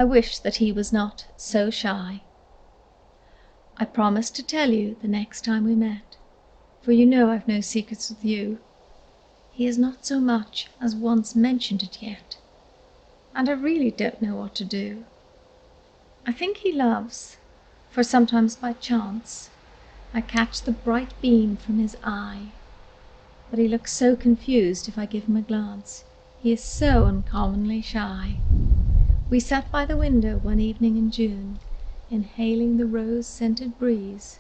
I wish that he was not so shy. I promised to tell you the next time we met, for you know I've no secrets with you. He has not so much as once mentioned it yet, and I really don't know what to do. I think he loves, for sometimes by chance I catch the bright beam from his eye, but he looks so confused if I give him a glance. He is so uncommonly shy. We sat by the window one evening in June, inhaling the rose-scented breeze,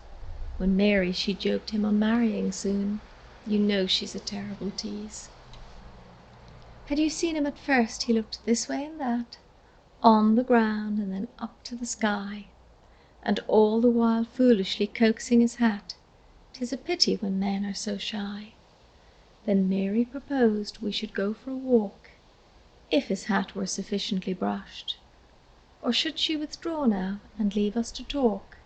when Mary she joked him on marrying soon. You know she's a terrible tease. Had you seen him at first, he looked this way and that, on the ground and then up to the sky, and all the while foolishly coaxing his hat. 'Tis a pity when men are so shy. Then Mary proposed we should go for a walk, if his hat were sufficiently brushed. Or should she withdraw now and leave us to talk?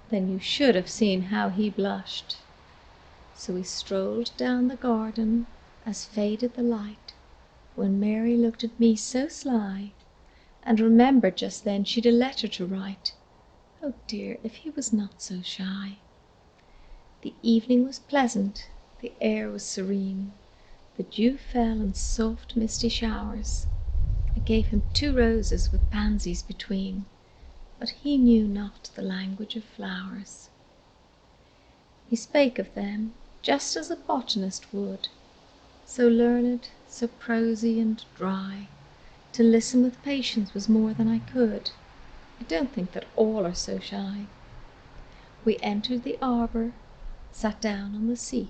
Then you should have seen how he blushed. So we strolled down the garden as faded the light, when Mary looked at me so sly, and remembered just then she'd a letter to write. Oh dear, if he was not so shy. The evening was pleasant, the air was serene, the dew fell in soft misty showers. I gave him 2 roses with pansies between, but he knew not the language of flowers. He spake of them just as a botanist would, so learned, so prosy and dry. To listen with patience was more than I could. I don't think that all are so shy. We entered the arbour, sat down on the seat,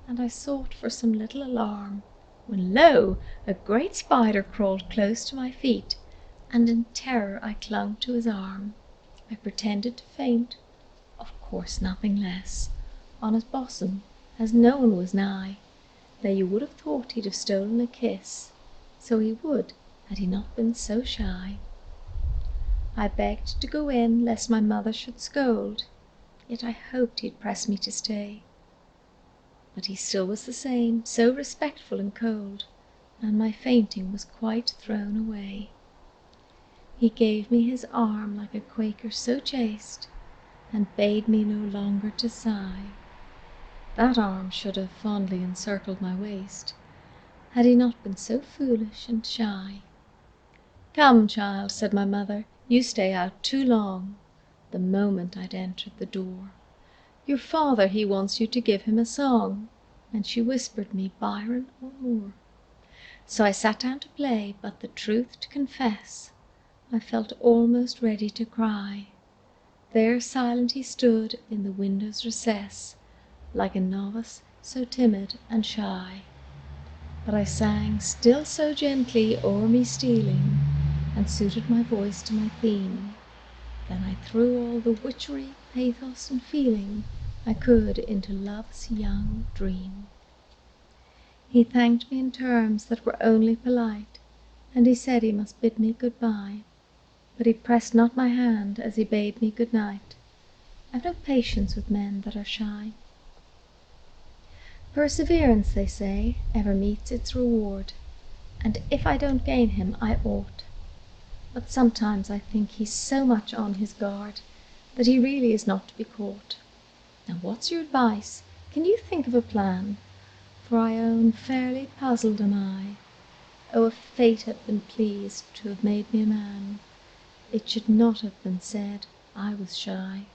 and I sought for some little alarm, when lo! a great spider crawled close to my feet, and in terror I clung to his arm. I pretended to faint, of course nothing less, on his bosom, as no one was nigh. Now you would have thought he'd have stolen a kiss, so he would, had he not been so shy. I begged to go in, lest my mother should scold, yet I hoped he'd press me to stay. But he still was the same, so respectful and cold, and my fainting was quite thrown away. He gave me his arm like a Quaker so chaste, and bade me no longer to sigh. That arm should have fondly encircled my waist, had he not been so foolish and shy. "Come, child," said my mother, "you stay out too long," the moment I'd entered the door. "Your father, he wants you to give him a song," and she whispered me Byron or Moore. So I sat down to play, but the truth to confess, I felt almost ready to cry. There silent he stood in the window's recess, like a novice so timid and shy. But I sang still so gently o'er me stealing, and suited my voice to my theme. Then I threw all the witchery, pathos, and feeling I could into love's young dream. He thanked me in terms that were only polite, and he said he must bid me good-bye, but he pressed not my hand as he bade me good-night. I've no patience with men that are shy. Perseverance, they say, ever meets its reward, and if I don't gain him, I ought. But sometimes I think he's so much on his guard that he really is not to be caught. Now what's your advice? Can you think of a plan? For I own fairly puzzled am I. Oh, if fate had been pleased to have made me a man, it should not have been said I was shy.